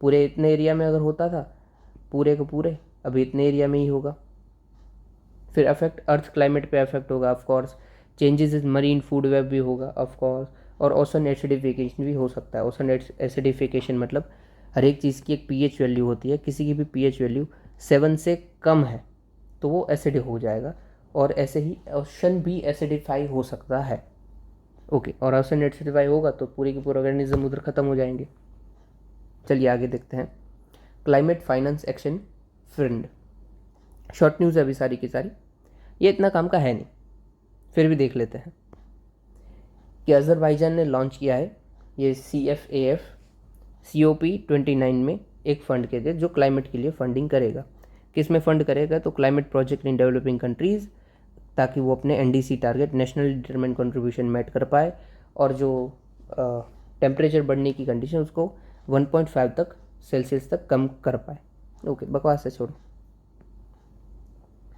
पूरे इतने एरिया में अगर होता था पूरे को पूरे, अभी इतने एरिया में ही होगा। फिर अफेक्ट अर्थ क्लाइमेट पे अफेक्ट होगा of course. Changes in marine food web भी होगा ऑफकोर्स। और ओशन एसिडिफिकेशन भी हो सकता है। ओशन एसिडिफिकेशन मतलब हर एक चीज़ की एक पीएच वैल्यू होती है, किसी की भी पीएच वैल्यू 7 से कम है तो वो एसिडिक हो जाएगा, और ऐसे ही ओशन भी एसिडिफाई हो सकता है। ओके, और ओशन एसिडिफाई होगा तो पूरे के पूरे ऑर्गेनिज्म उधर ख़त्म हो जाएंगे। चलिए आगे देखते हैं। Climate finance action fund, short news है अभी सारी की सारी, ये इतना काम का है नहीं, फिर भी देख लेते हैं कि अज़रबैजान ने लॉन्च किया है ये CFAF COP29 में एक फ़ंड के थे जो क्लाइमेट के लिए फंडिंग करेगा। किस में फ़ंड करेगा, तो climate project in developing countries, ताकि वो अपने NDC target national determined contribution met कर पाए, और जो टेम्परेचर बढ़ने की कंडीशन उसको 1.5 तक सेल्सियस तक कम कर पाए। ओके, बकवास है, छोड़ो।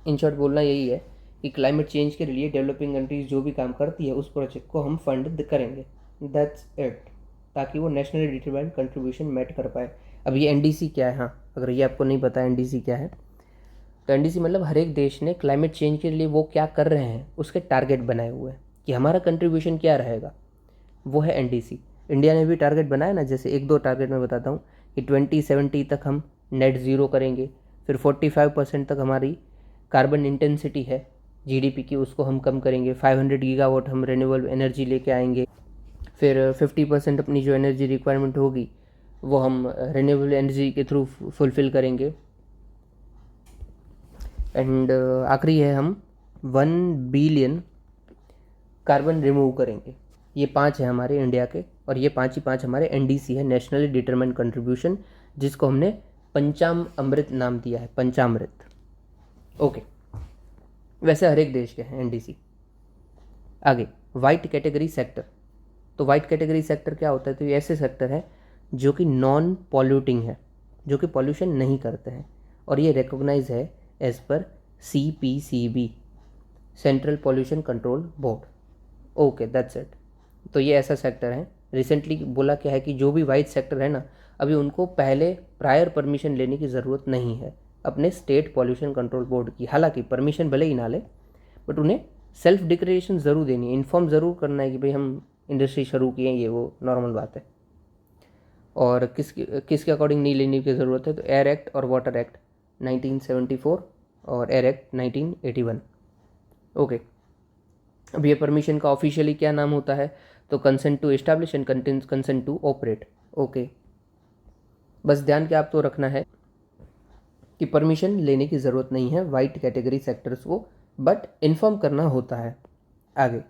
इन शॉर्ट बोलना यही है कि क्लाइमेट चेंज के लिए डेवलपिंग कंट्रीज जो भी काम करती है उस प्रोजेक्ट को हम फंड करेंगे, दैट्स इट, ताकि वो नेशनली डिटरमाइंड कंट्रीब्यूशन मेट कर पाए। अब ये NDC क्या है, हाँ अगर ये आपको नहीं पता NDC क्या है, तो NDC मतलब हर एक देश ने क्लाइमेट चेंज के लिए वो क्या कर रहे हैं उसके टारगेट बनाए हुए हैं कि हमारा कंट्रीब्यूशन क्या रहेगा, वो है NDC। इंडिया ने भी टारगेट बनाया ना, जैसे एक दो टारगेट मैं बताता हूँ कि 2070 तक हम नेट ज़ीरो करेंगे, फिर 45% तक हमारी कार्बन इंटेंसिटी है GDP की उसको हम कम करेंगे, 500 गीगावाट हम रिन्यूएबल एनर्जी लेके आएंगे, फिर 50% अपनी जो एनर्जी रिक्वायरमेंट होगी वो हम रिन्यूएबल एनर्जी के थ्रू फुलफ़िल करेंगे, एंड आखिरी है हम 1 बिलियन कार्बन रिमूव करेंगे। ये 5 है हमारे इंडिया के, और ये 5 ही 5 हमारे NDC है, नेशनली डिटरमाइंड कंट्रीब्यूशन, जिसको हमने पंचामृत नाम दिया है, पंचामृत। ओके, वैसे हर एक देश के हैं NDC। आगे वाइट कैटेगरी सेक्टर, तो वाइट कैटेगरी सेक्टर क्या होता है, तो ये ऐसे सेक्टर है जो कि नॉन पॉल्यूटिंग है, जो कि पॉल्यूशन नहीं करते हैं, और ये रिकॉग्नाइज है as per CPCB, central pollution control board. Okay, that's it. तो ये ऐसा सेक्टर है। रिसेंटली बोला क्या है कि जो भी वाइड सेक्टर है ना, अभी उनको पहले प्रायर परमिशन लेने की ज़रूरत नहीं है अपने स्टेट पॉल्यूशन कंट्रोल बोर्ड की। हालांकि परमिशन भले ही ना ले, बट उन्हें सेल्फ डिक्लेरेशन ज़रूर देनी है, इन्फॉर्म ज़रूर करना है कि भाई हम इंडस्ट्री शुरू किए हैं, ये वो नॉर्मल बात है। और किसके अकॉर्डिंग नहीं लेने की ज़रूरत है, तो एयर एक्ट और वाटर एक्ट 1974 और एयर एक्ट 1981। ओके, अब ये परमिशन का ऑफिशियली क्या नाम होता है, तो consent to establish and consent to operate. Okay, बस ध्यान क्या आपको रखना है कि परमिशन लेने की ज़रूरत नहीं है वाइट कैटेगरी सेक्टर्स को, बट इन्फॉर्म करना होता है। आगे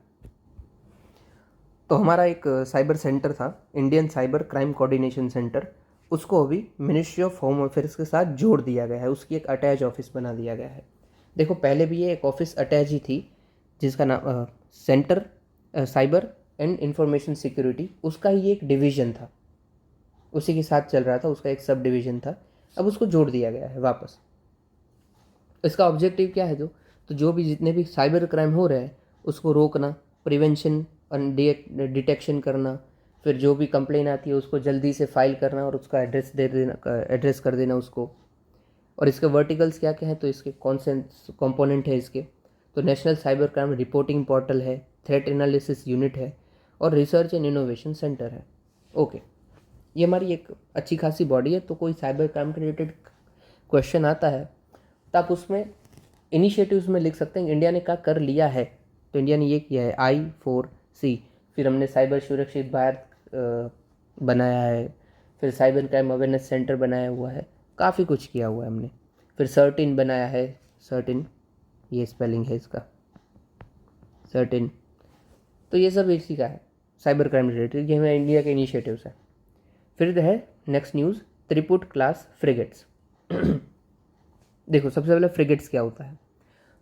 तो हमारा एक साइबर सेंटर था, Indian cyber crime coordination centre, उसको अभी मिनिस्ट्री ऑफ होम अफेयर्स के साथ जोड़ दिया गया है, उसकी एक अटैच ऑफिस बना दिया गया है। देखो पहले भी ये एक ऑफिस अटैच ही थी, जिसका नाम centre cyber and information security, उसका ही एक डिवीज़न था, उसी के साथ चल रहा था, उसका एक सब डिवीज़न था। अब उसको जोड़ दिया गया है वापस। इसका ऑब्जेक्टिव क्या है, तो जो भी जितने भी साइबर क्राइम हो रहे हैं उसको रोकना, प्रिवेंशन और डिटेक्शन करना, फिर जो भी कंप्लेन आती है उसको जल्दी से फाइल करना और उसका एड्रेस कर देना उसको। और इसके वर्टिकल्स क्या क्या है, तो इसके कौन से कंपोनेंट है इसके, तो national cyber crime reporting portal है, थ्रेट एनालिसिस यूनिट है, और रिसर्च एंड इनोवेशन सेंटर है। ओके, ये हमारी एक अच्छी खासी बॉडी है। तो कोई साइबर क्राइम के रिलेटेड क्वेश्चन आता है तो आप उसमें इनिशिएटिव्स में लिख सकते हैं इंडिया ने क्या कर लिया है। तो इंडिया ने ये किया है I4C, फिर हमने साइबर सुरक्षित भारत बनाया है, फिर साइबर क्राइम अवेयरनेस सेंटर बनाया हुआ है, काफ़ी कुछ किया हुआ है हमने। फिर सर्टिन बनाया है, सर्टिन ये स्पेलिंग है इसका, सर्टिन। तो ये सब इसी का है साइबर क्राइम रिलेटेड, ये हमारे इंडिया के इनिशिएटिव्स हैं। फिर है नेक्स्ट न्यूज़, त्रिपुट क्लास फ्रिगेट्स। देखो सबसे पहले फ्रिगेट्स क्या होता है,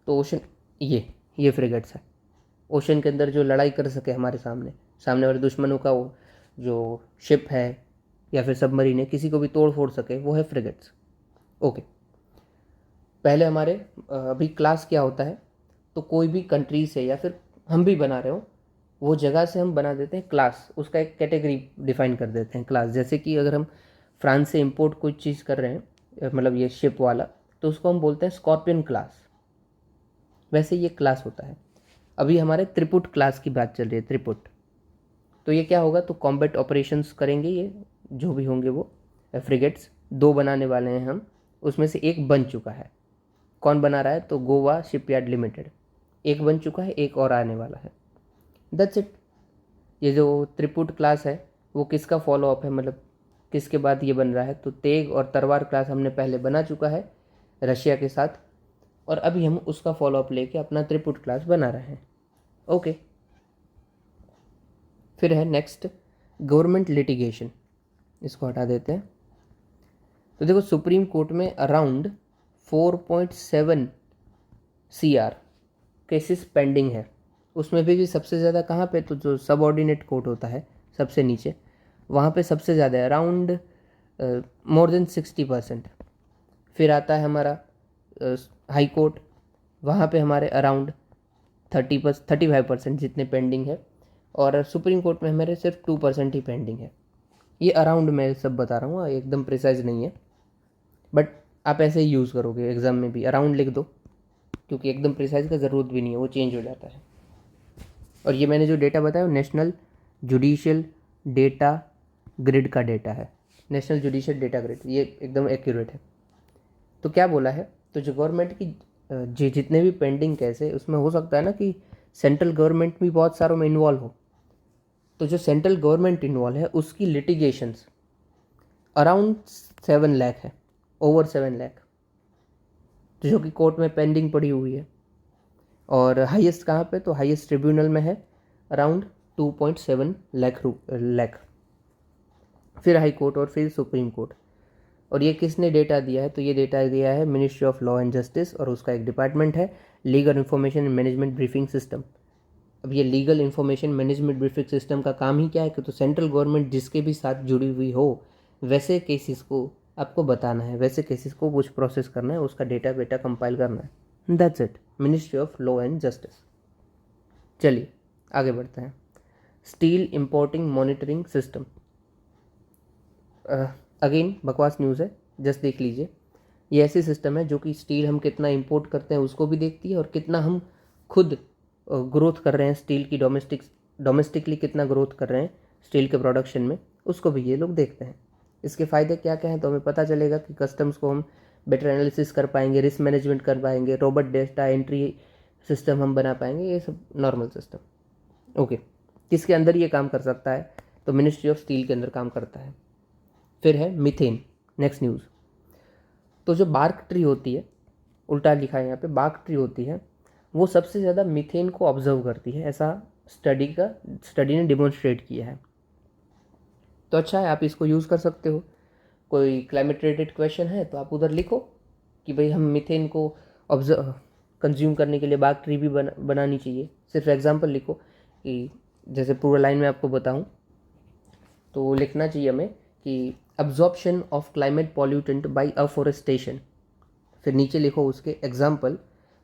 तो ओशन, ये फ्रिगेट्स है, ओशन के अंदर जो लड़ाई कर सके हमारे सामने वाले दुश्मनों का वो जो शिप है या फिर सबमरीन है, किसी को भी तोड़ फोड़ सके, वो है फ्रिगेट्स। ओके, पहले हमारे अभी क्लास क्या होता है, तो कोई भी कंट्री से या फिर हम भी बना रहे हो वो जगह से हम बना देते हैं क्लास, उसका एक कैटेगरी डिफाइन कर देते हैं क्लास। जैसे कि अगर हम फ्रांस से इंपोर्ट कोई चीज़ कर रहे हैं, मतलब ये शिप वाला, तो उसको हम बोलते हैं स्कॉर्पियन क्लास, वैसे ये क्लास होता है। अभी हमारे त्रिपुट क्लास की बात चल रही है, त्रिपुट। तो ये क्या होगा, तो कॉम्बैट ऑपरेशंस करेंगे ये जो भी होंगे वो फ्रिगेट्स। 2 बनाने वाले हैं हम, उसमें से एक बन चुका है। कौन बना रहा है, तो गोवा शिपयार्ड लिमिटेड, एक बन चुका है, एक और आने वाला है। That's it. ये जो त्रिपुट क्लास है वो किसका फॉलो अप है, मतलब किसके बाद ये बन रहा है, तो तेग और तरवार क्लास हमने पहले बना चुका है रशिया के साथ, और अभी हम उसका फॉलो अप लेके अपना त्रिपुट क्लास बना रहे हैं। ओके, फिर है नेक्स्ट गवर्नमेंट लिटिगेशन, इसको हटा देते हैं। तो देखो सुप्रीम कोर्ट में अराउंड 4.7 CR केसेस पेंडिंग है, उसमें भी सबसे ज़्यादा कहाँ पे, तो जो सबऑर्डिनेट कोर्ट होता है सबसे नीचे, वहाँ पे सबसे ज़्यादा है, अराउंड मोर देन 60%। फिर आता है हमारा हाई कोर्ट, वहाँ पे हमारे अराउंड 35% जितने पेंडिंग है, और सुप्रीम कोर्ट में हमारे सिर्फ 2% ही पेंडिंग है। ये अराउंड मैं सब बता रहा हूँ, एकदम प्रिसाइज नहीं है, बट आप ऐसे ही यूज़ करोगे एग्ज़ाम में भी, अराउंड लिख दो, क्योंकि एकदम प्रिसाइज का ज़रूरत भी नहीं है, वो चेंज हो जाता है। और ये मैंने जो डेटा बताया नेशनल जुडिशियल डेटा ग्रिड का डेटा है, नेशनल जुडिशियल डेटा ग्रिड, ये एकदम एक्यूरेट है। तो क्या बोला है, तो जो गवर्नमेंट की जितने भी पेंडिंग केस है, उसमें हो सकता है ना कि सेंट्रल गवर्नमेंट भी बहुत सारों में इन्वॉल्व हो, तो जो सेंट्रल गवर्नमेंट इन्वॉल्व है उसकी लिटिगेशंस अराउंड 7 लाख है, ओवर 7 लाख, जो कि कोर्ट में पेंडिंग पड़ी हुई है। और हाईएस्ट कहाँ पे, तो हाईएस्ट ट्रिब्यूनल में है, अराउंड 2.7 लाख। फिर हाई कोर्ट और फिर सुप्रीम कोर्ट। और ये किसने डेटा दिया है, तो ये डेटा दिया है ministry of law and justice, और उसका एक डिपार्टमेंट है legal information and management briefing system, अब ये legal information management briefing system का काम ही क्या है कि तो सेंट्रल गवर्नमेंट जिसके भी साथ जुड़ी हुई हो वैसे केसेस को आपको बताना है, वैसे केसेस को कुछ प्रोसेस करना है, उसका डेटा बेटा कंपाइल करना है। That's it, ministry of law and justice. चलिए आगे बढ़ते हैं। Steel importing monitoring system, again बकवास न्यूज़ है, जस्ट देख लीजिए। ये ऐसी सिस्टम है जो कि स्टील हम कितना इंपोर्ट करते हैं उसको भी देखती है और कितना हम खुद ग्रोथ कर रहे हैं स्टील की, डोमेस्टिकली कितना ग्रोथ कर रहे हैं स्टील के प्रोडक्शन में, उसको भी ये लोग देखते हैं। इसके फ़ायदे क्या क्या हैं तो हमें पता चलेगा कि कस्टम्स को हम बेटर एनालिसिस कर पाएंगे, रिस्क मैनेजमेंट कर पाएंगे, रोबोट डेटा एंट्री सिस्टम हम बना पाएंगे, ये सब नॉर्मल सिस्टम। ओके, किसके अंदर ये काम कर सकता है तो मिनिस्ट्री ऑफ स्टील के अंदर काम करता है। फिर है मीथेन, नेक्स्ट न्यूज़। तो जो बार्क ट्री होती है, उल्टा लिखा है यहाँ पे, बार्क ट्री होती है वो सबसे ज़्यादा मीथेन को ऑब्जर्व करती है, ऐसा स्टडी ने डिमॉन्स्ट्रेट किया है। तो अच्छा है, आप इसको यूज़ कर सकते हो। कोई क्लाइमेट रिलेटेड क्वेश्चन है तो आप उधर लिखो कि भाई हम मीथेन को ऑब्जर्व कंज्यूम करने के लिए बार्क ट्री भी बनानी चाहिए। सिर्फ एग्जांपल लिखो कि जैसे पूरा लाइन में आपको बताऊं तो लिखना चाहिए हमें कि absorption of climate pollutant by afforestation, फिर नीचे लिखो उसके एग्जाम्पल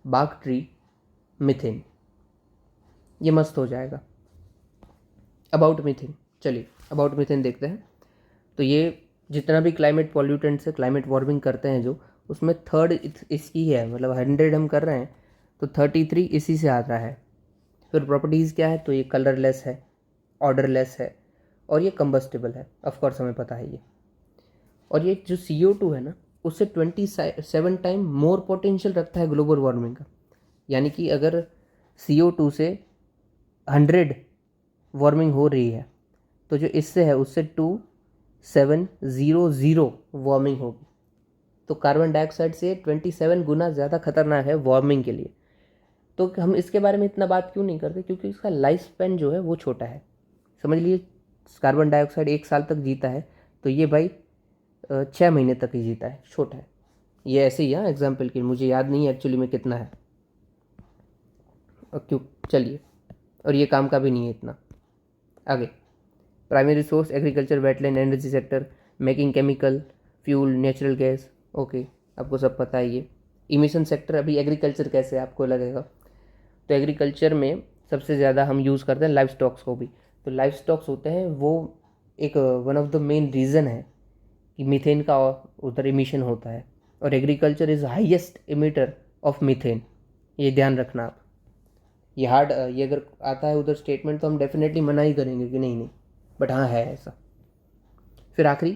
बार्क ट्री मीथेन, ये मस्त हो जाएगा। अबाउट मीथेन, चलिए अबाउट मीथेन देखते हैं। तो ये जितना भी क्लाइमेट पॉल्यूटेंट से क्लाइमेट वार्मिंग करते हैं जो, उसमें थर्ड इसकी है, मतलब 100 हम कर रहे हैं तो 33 इसी से आता है। फिर प्रॉपर्टीज़ क्या है तो ये कलरलेस है, ऑर्डरलेस है और ये कंबस्टिबल है, ऑफकोर्स हमें पता है ये। और ये जो CO2 है ना उससे 27 टाइम मोर पोटेंशियल रखता है ग्लोबल वार्मिंग का। यानी कि अगर CO2 से 100 वार्मिंग हो रही है तो जो इससे है उससे 2700 वार्मिंग होगी। तो कार्बन डाइऑक्साइड से 27 गुना ज़्यादा खतरनाक है वार्मिंग के लिए। तो हम इसके बारे में इतना बात क्यों नहीं करते, क्योंकि इसका लाइफ स्पैन जो है वो छोटा है। समझ लीजिए कार्बन डाइऑक्साइड 1 साल तक जीता है तो ये भाई 6 महीने तक ही जीता है, छोटा है ये। ऐसे ही एग्जाम्पल के, मुझे याद नहीं है एक्चुअली में कितना है और क्यों, चलिए, और ये काम का भी नहीं है इतना। आगे, primary resource agriculture, wetland, energy sector, making chemical, fuel, natural gas, okay आपको सब पता है ये। इमिशन सेक्टर, अभी एग्रीकल्चर कैसे आपको लगेगा, तो एग्रीकल्चर में सबसे ज़्यादा हम यूज़ करते हैं लाइफ स्टॉक्स को भी। तो लाइफ स्टॉक्स होते हैं वो एक one of the main reason है कि मीथेन का उधर इमिशन होता है। और agriculture is highest emitter of methane, ये ध्यान रखना आप। ये हार्ड, ये अगर आता है उधर स्टेटमेंट तो हम डेफिनेटली मना ही करेंगे कि नहीं नहीं, बट हाँ है ऐसा। फिर आखिरी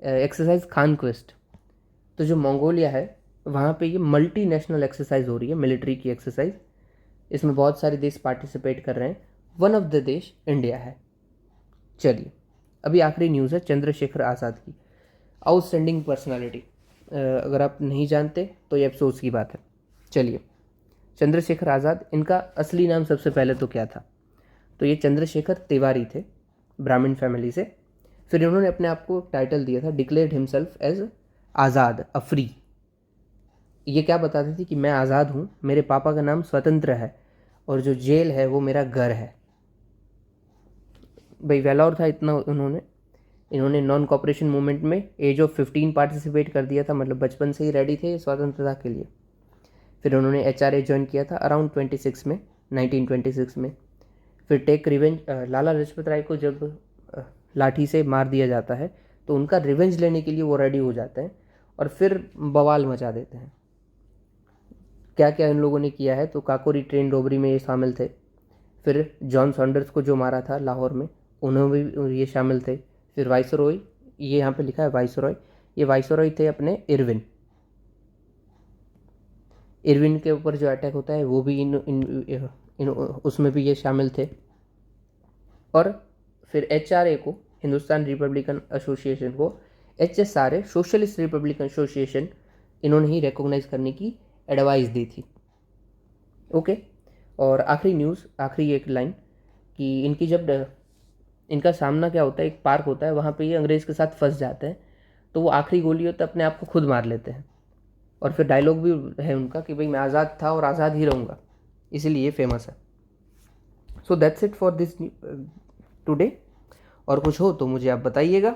एक्सरसाइज खान क्वेस्ट। तो जो मंगोलिया है वहाँ पे ये मल्टी नेशनल एक्सरसाइज हो रही है, मिलिट्री की एक्सरसाइज। इसमें बहुत सारे देश पार्टिसिपेट कर रहे हैं, वन ऑफ द देश इंडिया है। चलिए अभी आखिरी न्यूज़ है चंद्रशेखर आज़ाद की, आउटस्टैंडिंग पर्सनालिटी। अगर आप नहीं जानते तो ये अफसोस की बात है। चलिए, चंद्रशेखर आज़ाद, इनका असली नाम सबसे पहले तो क्या था, तो ये चंद्रशेखर तिवारी थे, ब्राह्मण फैमिली से। फिर इन्होंने अपने आप को टाइटल दिया था, डिक्लेयर्ड हिमसेल्फ एज आज़ाद, फ्री। ये क्या बताते थे कि मैं आज़ाद हूँ, मेरे पापा का नाम स्वतंत्र है और जो जेल है वो मेरा घर है। भाई वेलौर था इतना इन्होंने नॉन कॉपरेशन मूवमेंट में एज ऑफ 15 पार्टिसिपेट कर दिया था, मतलब बचपन से ही रेडी थे स्वतंत्रता के लिए। फिर उन्होंने HRA ज्वाइन किया था अराउंड 26 में, 1926 में। फिर टेक रिवेंज, लाला लाजपत राय को जब लाठी से मार दिया जाता है तो उनका रिवेंज लेने के लिए वो रेडी हो जाते हैं और फिर बवाल मचा देते हैं। क्या क्या इन लोगों ने किया है, तो काकोरी ट्रेन रॉबरी में ये शामिल थे। फिर जॉन सॉन्डर्स को जो मारा था लाहौर में, उन्होंने भी ये शामिल थे। फिर वाइसरॉय, ये यहाँ पे लिखा है वाइसरॉय, ये वाइसरॉय थे अपने इरविन के ऊपर जो अटैक होता है वो भी इन उसमें भी ये शामिल थे। और फिर HRA को, हिंदुस्तान रिपब्लिकन एसोसिएशन को HSRA, सोशलिस्ट रिपब्लिकन एसोसिएशन, इन्होंने ही रिकॉग्नाइज करने की एडवाइस दी थी। ओके, और आखिरी न्यूज़, आखिरी एक लाइन कि इनकी जब इनका सामना क्या होता है, एक पार्क होता है वहाँ पे ये अंग्रेज़ के साथ फंस जाते हैं, तो वो आखिरी गोली होता है अपने आप को खुद मार लेते हैं। और फिर डायलॉग भी है उनका कि भाई मैं आज़ाद था और आज़ाद ही रहूँगा, इसीलिए ये फेमस है। So that's it for this today. और कुछ हो तो मुझे आप बताइएगा।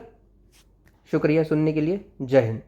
शुक्रिया सुनने के लिए। जय हिंद।